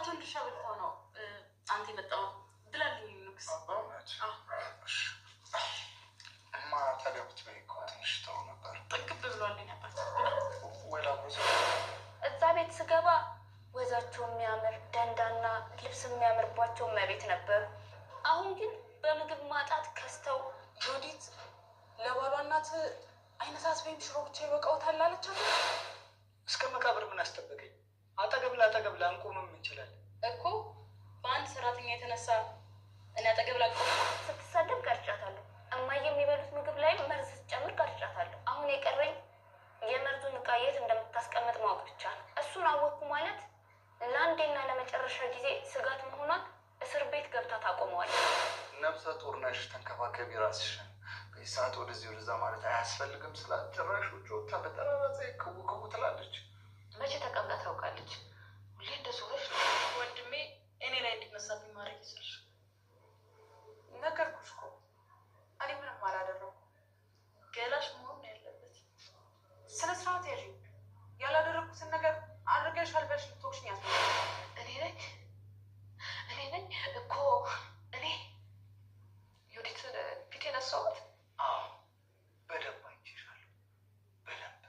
አባቱን ድርሻ በልተው ነው አንተ የመጣው ብላለኝ ንጉስ። እማ ታዲያ ብትበይ እኮ ትንሽ ተው ነበር። ጥግብ ብሏልኝ አባት ወላ ብዙ እዛ ቤት ስገባ ወዛቸው የሚያምር ደንዳና ልብስ የሚያምርባቸው መቤት ነበሩ። አሁን ግን በምግብ ማጣት ከስተው ዮዲት ለባሏ እናት አይነሳት ወይም ሽሮ ብቻ ይበቃውታል አለቻት። እስከ መቃብር ምን አስጠበቀኝ? አጠገብ ላጠገብ ላንቆምም እንችላለን እኮ በአንድ ሰራተኛ የተነሳ እኔ አጠገብ ላቆም ስትሳደብ ቀርጫታለሁ። እማዬ የሚበሉት ምግብ ላይ መርዝ ስትጨምር ቀርጫታለሁ። አሁን የቀረኝ የመርዙን ዕቃ የት እንደምታስቀምጥ ማወቅ ብቻ ነው። እሱን አወቅኩ ማለት ለአንዴና ለመጨረሻ ጊዜ ስጋት መሆኗን እስር ቤት ገብታ ታቆመዋለች። ነፍሰ ጡር ነሽ፣ ተንከባከቢ ራስሽን። በዚህ ሰዓት ወደዚህ ወደዛ ማለት አያስፈልግም። ስላጨራሽ ውጭ ወጥታ በጠራራዛ ክቡ ትላለች። መቼ ተቀምጣ ታውቃለች? ሁሌ እንደሱ ነሽ። ወንድሜ እኔ ላይ እንዲነሳብኝ ማድረግ ይችላል። ነገርኩሽ እኮ እኔ ምንም አላደረኩም። ገላሽ መሆን ነው ያለበት። ስነ ስርዓት ያዥ። ያላደረኩትን ነገር አድርገሻል በልሽ ልትወቅሽኝ ያስ እኔ ነኝ እኮ እኔ ዮዲት ፊት የነሳሁት። አዎ በደንብ አይቼሻለሁ። በደንብ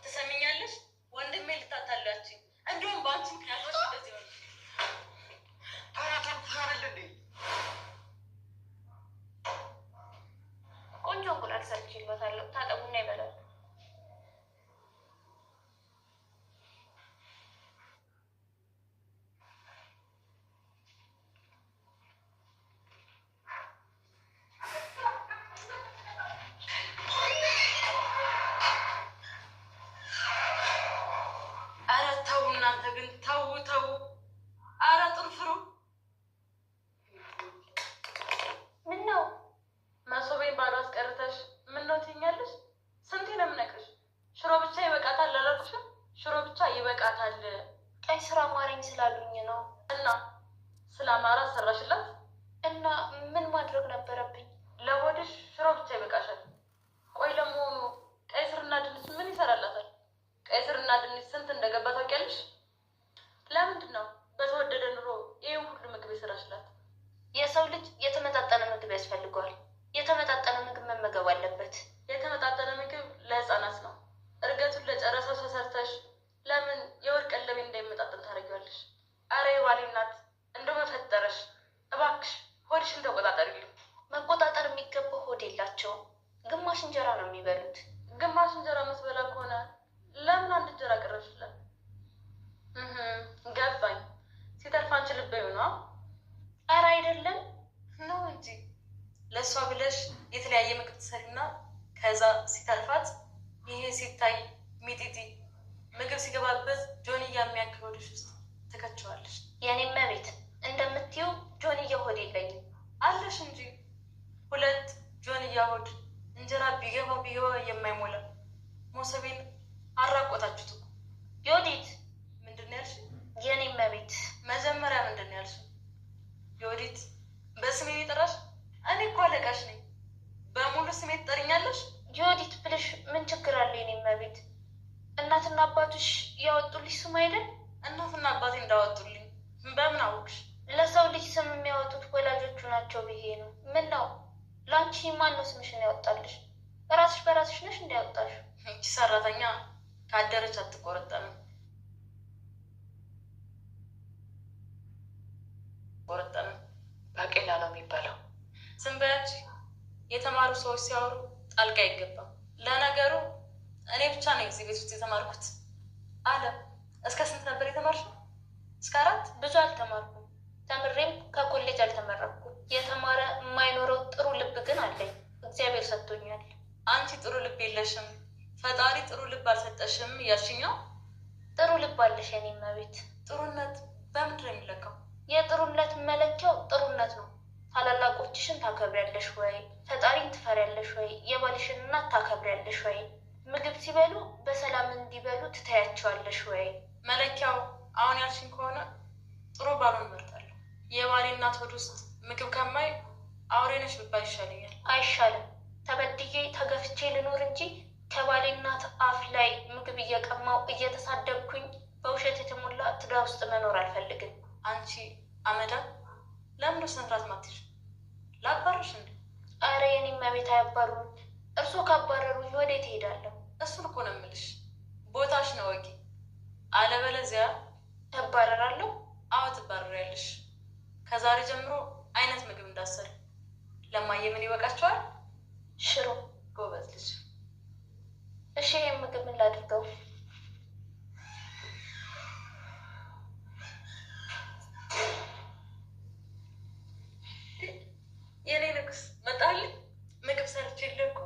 ትሰሚኛለሽ? ወንድሜ ልታታላችኝ፣ እንዲሁም በአንቺ ምክንያቶች እንደዚህ ሆነ። ታራታን ትዛረል እንዴ? ቆንጆ እንቁላል ሰርቼልዎታለሁ። ታጠቡና ይበላሉ። እናንተ ግን ተው። ኧረ ጥሩ ፍሩ። ምን ነው መሶቤን ባዶ አስቀርተሽ ምን ነው ትይኛለሽ? ስንቴ ነው የምነግርሽ? ሽሮ ብቻ ይበቃታል አላልኩሽም? ሽሮ ብቻ ይበቃታል። ቀይ ስራ አማረኝ ስላሉኝ ነው። እና ስለ አማራ ሰራሽላት? እና ምን ማድረግ ነበረብኝ? ለሆድሽ ሽሮ ብቻ ይበቃሻል። ቆይ ለመሆኑ ቀይ ስርና ድንች ምን ይሰራላታል? ቀይ ስርና ድንች ስንት እንደገባ ታውቂያለሽ? ለምንድን ነው በተወደደ ኑሮ ይህ ሁሉ ምግብ ይሰራሽላት? የሰው ልጅ የተመጣጠነ ምግብ ያስፈልገዋል። የተመጣጠነ ምግብ መመገብ አለበት። የተመጣጠነ ምግብ ለህፃናት ነው። እርገቱን ለጨረሰ ሰው ሰርተሽ ለምን የወርቅ ቀለቤ እንዳይመጣጠን ታደርጊዋለሽ? አረ የባሌ እናት እንደው በፈጠረሽ እባክሽ ሆድሽን ተቆጣጠሪልኝ። መቆጣጠር የሚገባው ሆድ የላቸውም። ግማሽ እንጀራ ነው የሚበሉት። ግማሽ እንጀራ መስበላ ከሆነ ለምን አንድ እንጀራ ቀረብሽላት? ገባኝ። ሲተርፍ አንቺ ልበዩ ነው። ኧረ አይደለም ነው እንጂ ለእሷ ብለሽ የተለያየ ምግብ ትሰሪና ከዛ ሲተርፋት ይሄ ሲታይ ሚጢጢ ምግብ ሲገባበት ጆንያ የሚያክል ሆድሽ ውስጥ ትከቸዋለሽ። የኔም መቤት እንደምትይው ጆንያ ሆድ የለኝም አለሽ እንጂ 2 ጆንያ ሆድ እንጀራ ቢገባ የማይሞላ ሞሰቤን አራቆታችሁት እኮ። ዮዲት ምንድን ነው ያልሽ? የኔም መቤት መጀመሪያ ምንድን ነው ያልሽ? ዮዲት በስሜ የጠራሽ? እኔ እኮ አለቃሽ ነኝ። በሙሉ ስሜ ትጠሪኛለሽ? ዮዲት ብልሽ ምን ችግር አለ? የኔም መቤት እናትና አባትሽ ያወጡልሽ ስም አይደል? እናትና አባቴ እንዳወጡልኝ በምን አወቅሽ? ለሰው ልጅ ስም የሚያወጡት ወላጆቹ ናቸው ብዬ ነው። ምን ነው ለአንቺ ማን ነው ስምሽን ያወጣልሽ? ራስሽ በራስሽ ነሽ እንዲያወጣሽ? እቺ ሰራተኛ ካደረች አትቆረጠምም። ባቄላ ነው የሚባለው። ዝም በያች። የተማሩ ሰዎች ሲያወሩ ጣልቃ አይገባም። ለነገሩ እኔ ብቻ ነኝ እዚህ ቤት ውስጥ የተማርኩት። አለም እስከ ስንት ነበር የተማርሽው? እስከ 4። ብዙ አልተማርኩም። ተምሬም ከኮሌጅ አልተመረኩም። የተማረ የማይኖረው ጥሩ ልብ ግን አለኝ። እግዚአብሔር ሰጥቶኛል። አንቺ ጥሩ ልብ የለሽም፣ ፈጣሪ ጥሩ ልብ አልሰጠሽም እያልሽኛው? ጥሩ ልብ አለሽ የኔ እመቤት። ጥሩነት በምንድን ነው የሚለካው? የጥሩነት መለኪያው ጥሩነት ነው። ታላላቆችሽን ታከብሪያለሽ ወይ? ፈጣሪን ትፈሪያለሽ ወይ? የባልሽን እናት ታከብሪያለሽ ወይ? ምግብ ሲበሉ በሰላም እንዲበሉ ትታያቸዋለሽ ወይ? መለኪያው አሁን ያልሽኝ ከሆነ ጥሩ ባሉን እመርጣለሁ። የባሌ እናት ሆድ ውስጥ ምግብ ከማይ አውሬ ነሽ ብባል ይሻለኛል። አይሻልም? ተበድዬ ተገፍቼ ልኖር እንጂ ከባሌ እናት አፍ ላይ ምግብ እየቀማው እየተሳደብኩኝ በውሸት የተሞላ ትዳር ውስጥ መኖር አልፈልግም። አንቺ አመዳ ለምን ስንፍራት ማትሽ ላባርሽ እንዴ? አረ የኔ መቤት አያባሩኝ። እርሶ ካባረሩኝ ወዴት እሄዳለሁ? እሱን እኮ ነው የምልሽ። ቦታሽ ነው ወቂ፣ አለበለዚያ እባረራለሁ። አዎ ትባረሪያለሽ። ከዛሬ ጀምሮ አይነት ምግብ እንዳሰሪ። ለማየ ምን ይበቃቸዋል? ሽሮ። ጎበዝ ልጅ። እሺ ይሄን ምግብ ምን ላድርገው? የኔ ንጉስ መጣልኝ። ምግብ ሰርቼ የለኩ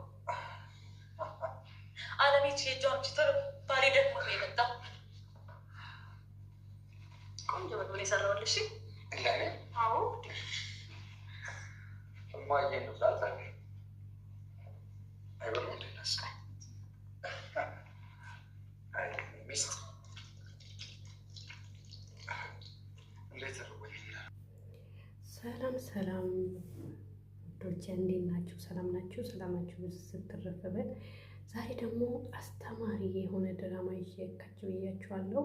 አለሚች የእጇን ችተር ባሌ ደግሞ ነው የመጣው። ቆንጆ ምግብ የሰራሁልሽ። ለኔ? አዎ እማዬ ነው ዛልታኝ አይበሉም እንዴ? ነስ አይ ሚስት እንዴት ነው? ሰላም ሰላም ውዶቼ እንዴት ናችሁ? ሰላም ናችሁ? ሰላማችሁ ብዙ ስትረፈበል። ዛሬ ደግሞ አስተማሪ የሆነ ድራማ ይዤላችሁ ብያችኋለሁ።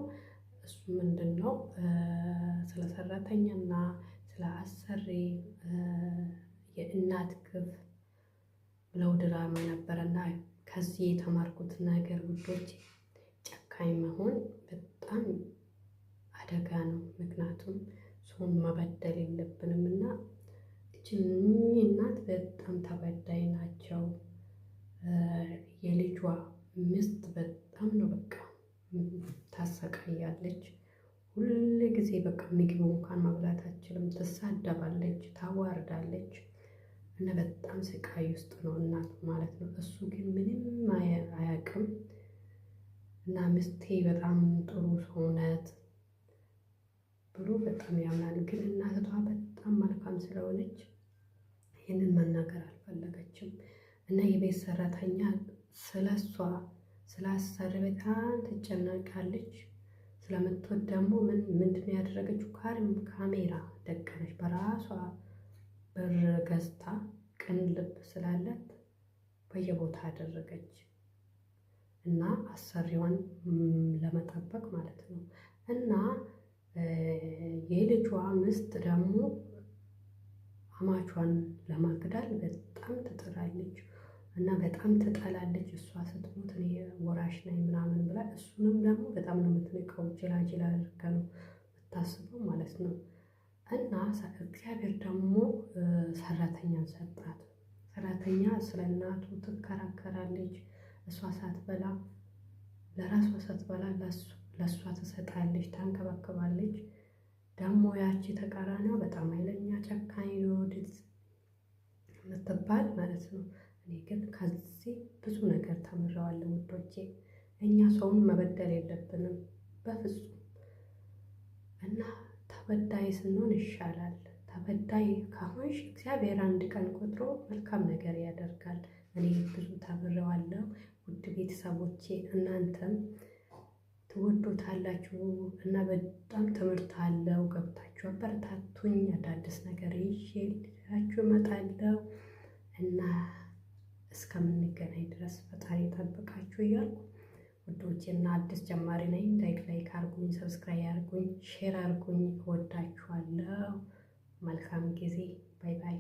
እሱ ምንድን ነው? ስለ ሰራተኛና ስለ አሰሪ የእናት ግፍ ብለው ድራማ ነበረና ከዚህ የተማርኩት ነገር ውዶቼ ጨካኝ መሆን በጣም አደጋ ነው። ምክንያቱም ሰውን መበደል የለብንም እና እኚህ እናት በጣም ተበዳይ ናቸው። የልጇ ሚስት በጣም ነው በቃ ታሰቃያለች። ሁሉ ጊዜ በቃ ምግብ እንኳን መብላት አትችልም። ትሳደባለች፣ ታዋርዳለች እና በጣም ስቃይ ውስጥ ነው እናት ማለት ነው። እሱ ግን ምንም አያውቅም እና ሚስቴ በጣም ጥሩ ሰው ናት ብሎ በጣም ያምናል። ግን እናቷ በጣም መልካም ስለሆነች ይህንን መናገር አልፈለገችም እና የቤት ሰራተኛ ስለሷ ስላሰረ በጣም ትጨነቃለች። ስለምትወድ ደግሞ ምንድን ያደረገችው ካሜራ ደቀነች። በራሷ ብር ገዝታ ቅን ልብ ስላለት በየቦታ አደረገች እና አሰሪዋን ለመጠበቅ ማለት ነው እና የልጇ ሚስት ደግሞ አማቿን ለማግዳል በጣም ትጥራለች እና በጣም ትጠላለች። እሷ ስትሞት እኔ ወራሽ ነኝ ምናምን ብላ እሱንም ደግሞ በጣም ነው የምትንቀው። ጅላጅላ አድርጋ ነው የምታስበው ማለት ነው እና እግዚአብሔር ደግሞ ሰራተኛን ሰጣት። ሰራተኛ ስለ እናቱ ትከራከራለች። እሷ ሳትበላ ለራሷ ሳትበላ ለእሷ ትሰጣለች፣ ታንከባከባለች። ደግሞ ያቺ ተቃራኒዋ በጣም ኃይለኛ ጨካኝ ወድት የምትባል ማለት ነው። እኔ ግን ከዚህ ብዙ ነገር ተምረዋለሁ ውዶቼ። እኛ ሰውን መበደል የለብንም በፍጹም እና ተበዳይ ስንሆን ይሻላል። ተበዳይ ከሆንሽ እግዚአብሔር አንድ ቀን ቆጥሮ መልካም ነገር ያደርጋል። እኔ ብዙ ተምረዋለሁ ውድ ቤተሰቦቼ፣ እናንተም ትወዱታላችሁ እና በጣም ትምህርት አለው። ገብታችሁ አበረታቱኝ። አዳዲስ ነገር ይዤላችሁ እመጣለሁ እና እስከምንገናኝ ድረስ ፈጣሪ ጠብቃችሁ እያልኩ ውዶቼ እና አዲስ ጀማሪ ነኝ። ላይክ አርጉኝ፣ ሰብስክራይብ አርጉኝ፣ ሼር አርጉኝ። እወዳችኋለሁ። መልካም ጊዜ። ባይ ባይ።